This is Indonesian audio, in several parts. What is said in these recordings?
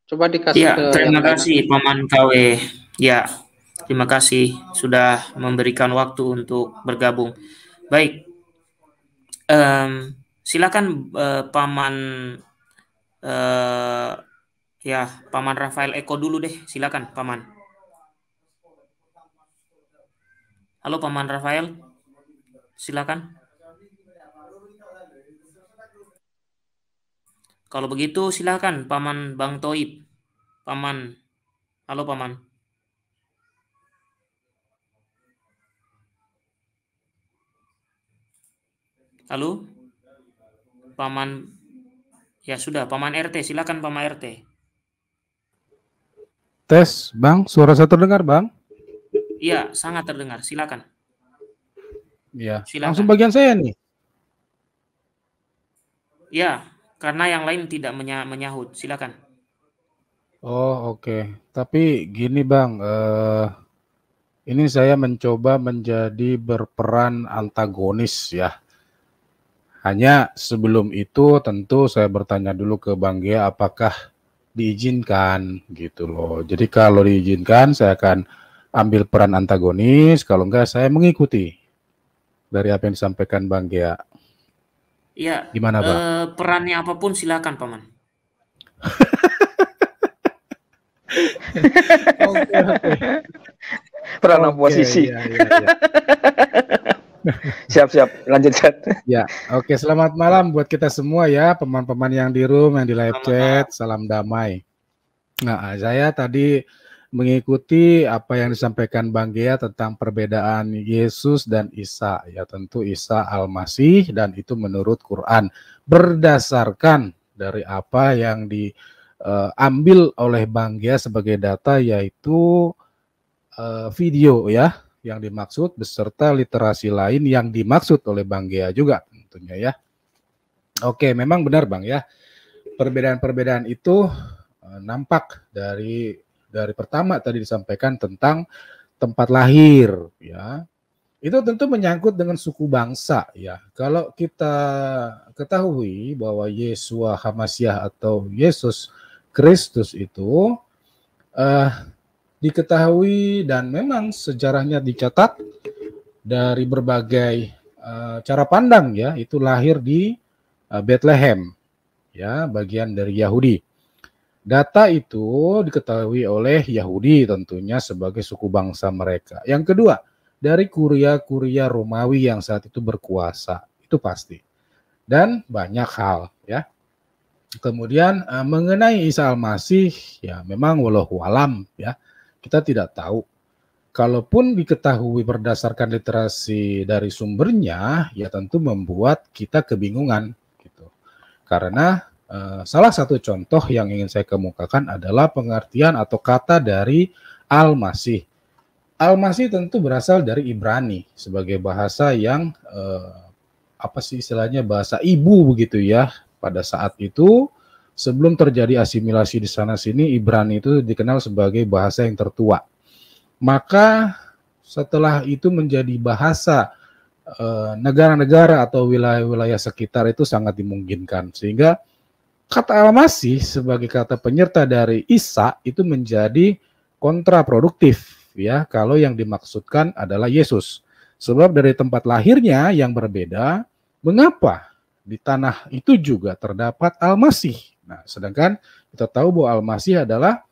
Coba dikasih Ya, ke yang terima lain. kasih Paman KW. Ya, terima kasih sudah memberikan waktu untuk bergabung. Baik, em, silakan Paman eh, ya Paman Rafael Eko dulu deh. Silakan Paman. Halo Paman Rafael, silakan. Kalau begitu silakan Paman Bang Toib. Paman, halo Paman. Halo, Paman. Ya sudah, Paman RT, silakan Paman RT. Tes, Bang. Suara saya terdengar, Bang? Iya, sangat terdengar. Silakan. Ya, langsung Silakan. bagian saya nih. Ya, karena yang lain tidak menyahut. Silakan. Oh, oke. Tapi gini, Bang. Ini saya mencoba menjadi berperan antagonis ya. Hanya sebelum itu tentu saya bertanya dulu ke Bang Gia apakah diizinkan gitu loh. Jadi kalau diizinkan saya akan ambil peran antagonis, kalau enggak saya mengikuti dari apa yang disampaikan Bang Gia. Iya, Gimana, Bang? perannya apapun silakan, Paman. Oke. Peran Oke, oposisi. ya. Siap, lanjut chat. Ya, oke. Selamat malam buat kita semua ya, teman-teman yang di room, yang di live chat. Salam damai. Nah, saya tadi mengikuti apa yang disampaikan Bang Gia tentang perbedaan Yesus dan Isa. Ya, tentu Isa Al-Masih dan itu menurut Quran. Berdasarkan dari apa yang diambil oleh Bang Gia sebagai data yaitu video ya yang dimaksud beserta literasi lain yang dimaksud oleh Bang Gia juga tentunya ya. Oke, memang benar Bang ya. Perbedaan-perbedaan itu nampak dari pertama tadi disampaikan tentang tempat lahir ya. Itu tentu menyangkut dengan suku bangsa ya. Kalau kita ketahui bahwa Yesua Hamasyah atau Yesus Kristus itu diketahui dan memang sejarahnya dicatat dari berbagai cara pandang ya, itu lahir di Bethlehem ya, bagian dari Yahudi. Data itu diketahui oleh Yahudi tentunya sebagai suku bangsa mereka. Yang kedua, dari kuria-kuria Romawi yang saat itu berkuasa, itu pasti. Dan banyak hal ya. Kemudian mengenai Isa Al-Masih ya memang wallahu alam ya. Kita tidak tahu. Kalaupun diketahui berdasarkan literasi dari sumbernya, ya tentu membuat kita kebingungan gitu. Karena salah satu contoh yang ingin saya kemukakan adalah pengertian atau kata dari Al-Masih. Al-Masih tentu berasal dari Ibrani sebagai bahasa yang apa sih istilahnya bahasa ibu begitu ya. Pada saat itu sebelum terjadi asimilasi di sana sini Ibrani itu dikenal sebagai bahasa yang tertua. Maka setelah itu menjadi bahasa negara-negara atau wilayah-wilayah sekitar itu sangat dimungkinkan sehingga kata Al-Masih sebagai kata penyerta dari Isa itu menjadi kontraproduktif ya kalau yang dimaksudkan adalah Yesus. Sebab dari tempat lahirnya yang berbeda, mengapa di tanah itu juga terdapat Al-Masih? Nah, sedangkan kita tahu bahwa Al-Masih adalah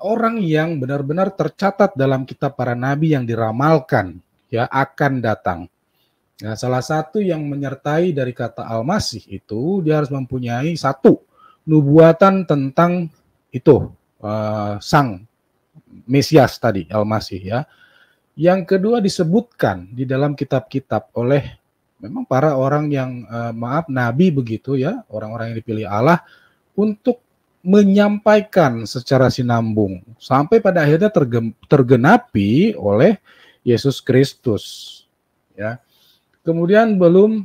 orang yang benar-benar tercatat dalam kitab para nabi yang diramalkan ya akan datang. Nah, salah satu yang menyertai dari kata Al-Masih itu dia harus mempunyai satu nubuatan tentang itu sang Mesias tadi Al-Masih ya. Yang kedua disebutkan di dalam kitab-kitab oleh memang para orang yang nabi begitu ya, orang-orang yang dipilih Allah untuk menyampaikan secara sinambung sampai pada akhirnya tergenapi oleh Yesus Kristus ya. Kemudian belum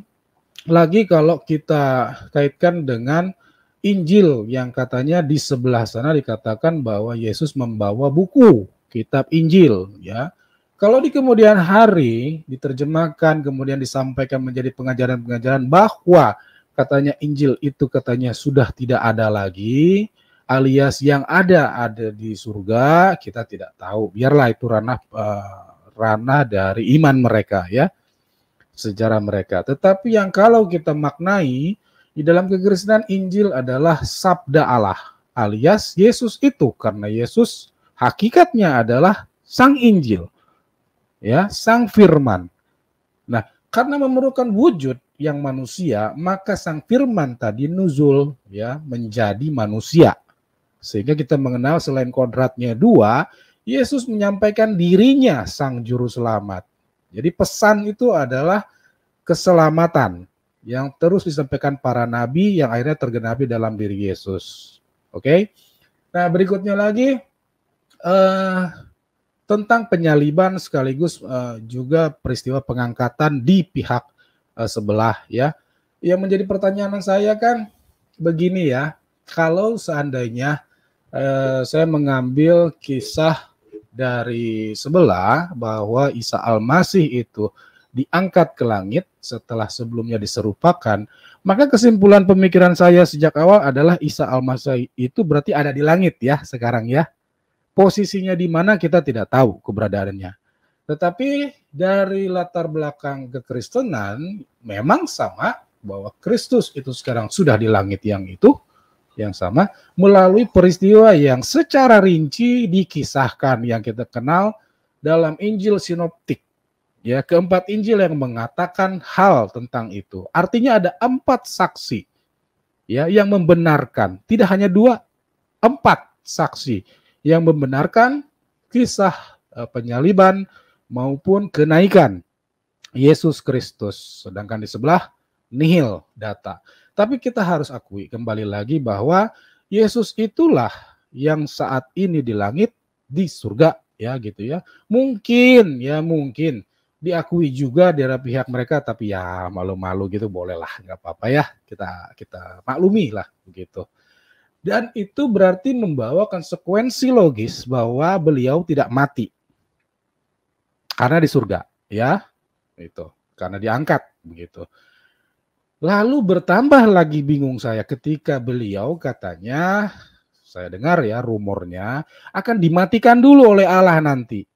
lagi kalau kita kaitkan dengan Injil yang katanya di sebelah sana dikatakan bahwa Yesus membawa buku kitab Injil ya. Kalau di kemudian hari diterjemahkan kemudian disampaikan menjadi pengajaran-pengajaran bahwa katanya Injil itu katanya sudah tidak ada lagi, alias yang ada di surga, kita tidak tahu. Biarlah itu ranah dari iman mereka ya, sejarah mereka. Tetapi yang kalau kita maknai di dalam kekristenan, Injil adalah sabda Allah, alias Yesus itu, karena Yesus hakikatnya adalah Sang Injil, ya, Sang Firman. Nah, karena memerlukan wujud yang manusia, maka Sang Firman tadi nuzul, ya, menjadi manusia. Sehingga kita mengenal selain kodratnya dua, Yesus menyampaikan dirinya Sang Juru Selamat. Jadi pesan itu adalah keselamatan yang terus disampaikan para nabi yang akhirnya tergenapi dalam diri Yesus. Oke? Nah, berikutnya lagi tentang penyaliban sekaligus juga peristiwa pengangkatan di pihak sebelah ya. Yang menjadi pertanyaan saya kan begini ya, kalau seandainya saya mengambil kisah dari sebelah bahwa Isa Al-Masih itu diangkat ke langit setelah sebelumnya diserupakan, maka kesimpulan pemikiran saya sejak awal adalah Isa Al-Masih itu berarti ada di langit ya sekarang ya. Posisinya di mana kita tidak tahu keberadaannya. Tetapi dari latar belakang kekristenan memang sama bahwa Kristus itu sekarang sudah di langit yang sama melalui peristiwa yang secara rinci dikisahkan yang kita kenal dalam Injil sinoptik. Ya, keempat Injil yang mengatakan hal tentang itu. Artinya ada 4 saksi ya yang membenarkan, tidak hanya 2, 4 saksi yang membenarkan kisah penyaliban maupun kenaikan Yesus Kristus. Sedangkan di sebelah nihil data. Tapi kita harus akui kembali lagi bahwa Yesus itulah yang saat ini di langit, di surga ya gitu ya. Mungkin diakui juga dari pihak mereka, tapi ya malu-malu gitu, bolehlah, nggak apa-apa ya, kita maklumi lah begitu. Dan itu berarti membawa konsekuensi logis bahwa beliau tidak mati karena di surga ya, itu karena diangkat begitu. Lalu bertambah lagi bingung saya ketika beliau katanya, saya dengar ya rumornya, akan dimatikan dulu oleh Allah nanti.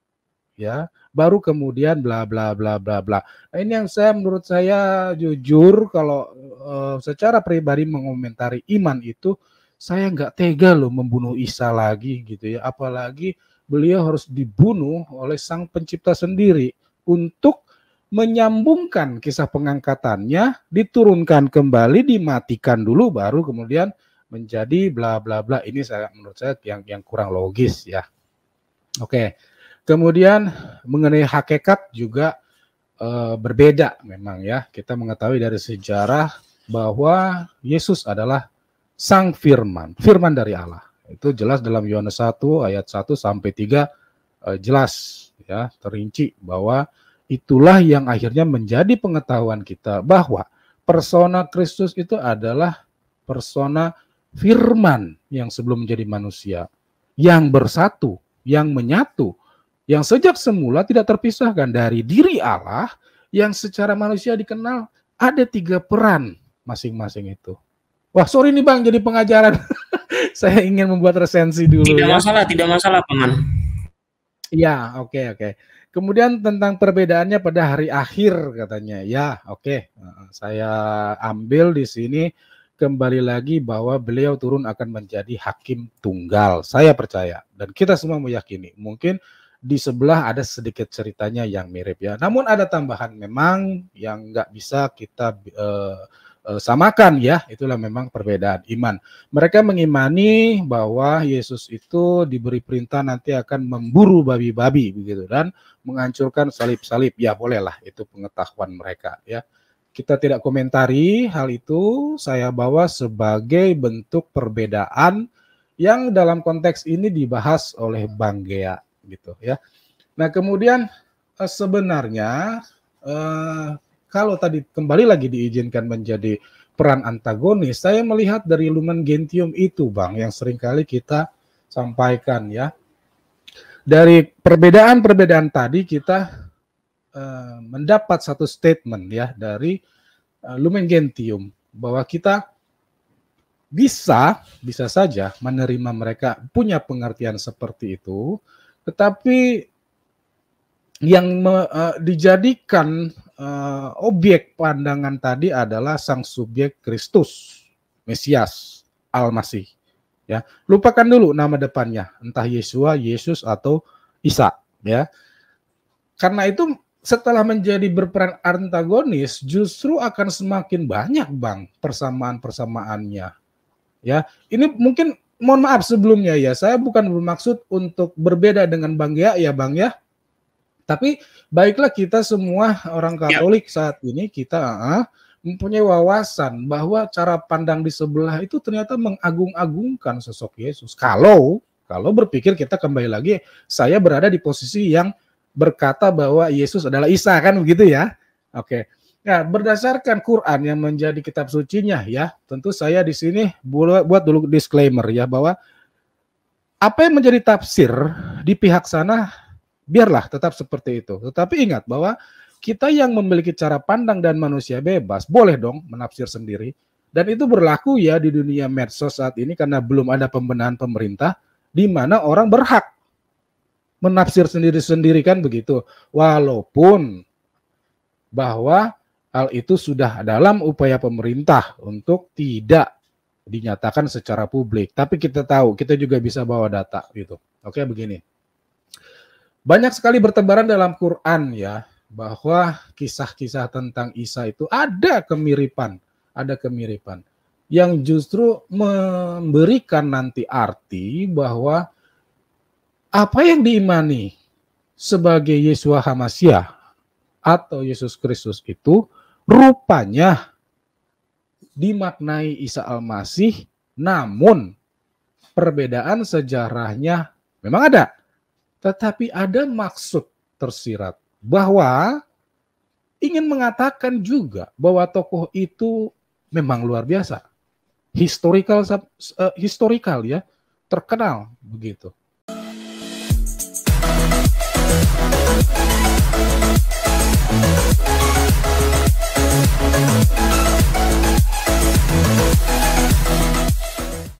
Ya, baru kemudian bla bla bla bla bla. Nah, ini yang menurut saya jujur kalau secara pribadi mengomentari iman itu, saya nggak tega loh membunuh Isa lagi gitu ya. Apalagi beliau harus dibunuh oleh Sang Pencipta sendiri untuk menyambungkan kisah pengangkatannya, diturunkan kembali, dimatikan dulu, baru kemudian menjadi bla bla bla. Ini menurut saya yang kurang logis ya. Oke. Kemudian mengenai hakikat juga berbeda memang ya. Kita mengetahui dari sejarah bahwa Yesus adalah Sang Firman, firman dari Allah. Itu jelas dalam Yohanes 1 ayat 1 sampai 3 jelas ya, terinci bahwa itulah yang akhirnya menjadi pengetahuan kita bahwa persona Kristus itu adalah persona firman yang sebelum menjadi manusia, yang bersatu, yang menyatu, yang sejak semula tidak terpisahkan dari diri Allah, yang secara manusia dikenal ada 3 peran masing-masing itu. Wah, sorry nih Bang, jadi pengajaran. Saya ingin membuat resensi dulu. Tidak masalah, Paman. Ya, oke. Kemudian tentang perbedaannya pada hari akhir katanya. Ya, oke. Saya ambil di sini kembali lagi bahwa beliau turun akan menjadi hakim tunggal. Saya percaya dan kita semua meyakini. Mungkin di sebelah ada sedikit ceritanya yang mirip ya. Namun ada tambahan memang yang nggak bisa kita samakan ya, itulah memang perbedaan iman. Mereka mengimani bahwa Yesus itu diberi perintah nanti akan memburu babi-babi begitu dan menghancurkan salib-salib. Ya bolehlah, itu pengetahuan mereka ya. Kita tidak komentari hal itu, saya bawa sebagai bentuk perbedaan yang dalam konteks ini dibahas oleh Bang Gea gitu ya. Nah, kemudian sebenarnya kalau tadi kembali lagi diizinkan menjadi peran antagonis, saya melihat dari Lumen Gentium itu, Bang, yang seringkali kita sampaikan ya. Dari perbedaan-perbedaan tadi kita mendapat satu statement ya dari Lumen Gentium bahwa kita bisa saja menerima mereka punya pengertian seperti itu, tetapi yang dijadikan objek pandangan tadi adalah sang subjek Kristus, Mesias, Al-Masih. Ya, lupakan dulu nama depannya, entah Yesua, Yesus atau Isa. Ya, karena itu setelah menjadi berperan antagonis, justru akan semakin banyak Bang persamaan-persamaannya. Ya, ini mungkin mohon maaf sebelumnya ya, saya bukan bermaksud untuk berbeda dengan Bang ya Bang ya. Tapi baiklah kita semua orang Katolik saat ini kita mempunyai wawasan bahwa cara pandang di sebelah itu ternyata mengagung-agungkan sosok Yesus. Kalau berpikir kita kembali lagi, saya berada di posisi yang berkata bahwa Yesus adalah Isa, kan begitu ya? Oke. Nah, berdasarkan Quran yang menjadi kitab sucinya ya, tentu saya di sini buat dulu disclaimer ya, bahwa apa yang menjadi tafsir di pihak sana biarlah tetap seperti itu. Tetapi ingat bahwa kita yang memiliki cara pandang dan manusia bebas boleh dong menafsir sendiri. Dan itu berlaku ya di dunia medsos saat ini karena belum ada pembenahan pemerintah di mana orang berhak menafsir sendiri-sendiri, kan begitu. Walaupun bahwa hal itu sudah dalam upaya pemerintah untuk tidak dinyatakan secara publik. Tapi kita tahu, kita juga bisa bawa data gitu. Oke, begini. Banyak sekali bertebaran dalam Quran ya, bahwa kisah-kisah tentang Isa itu ada kemiripan yang justru memberikan nanti arti bahwa apa yang diimani sebagai Yeshua HaMasyiah atau Yesus Kristus itu rupanya dimaknai Isa Al-Masih, namun perbedaan sejarahnya memang ada, tetapi ada maksud tersirat bahwa ingin mengatakan juga bahwa tokoh itu memang luar biasa, historical ya, terkenal begitu.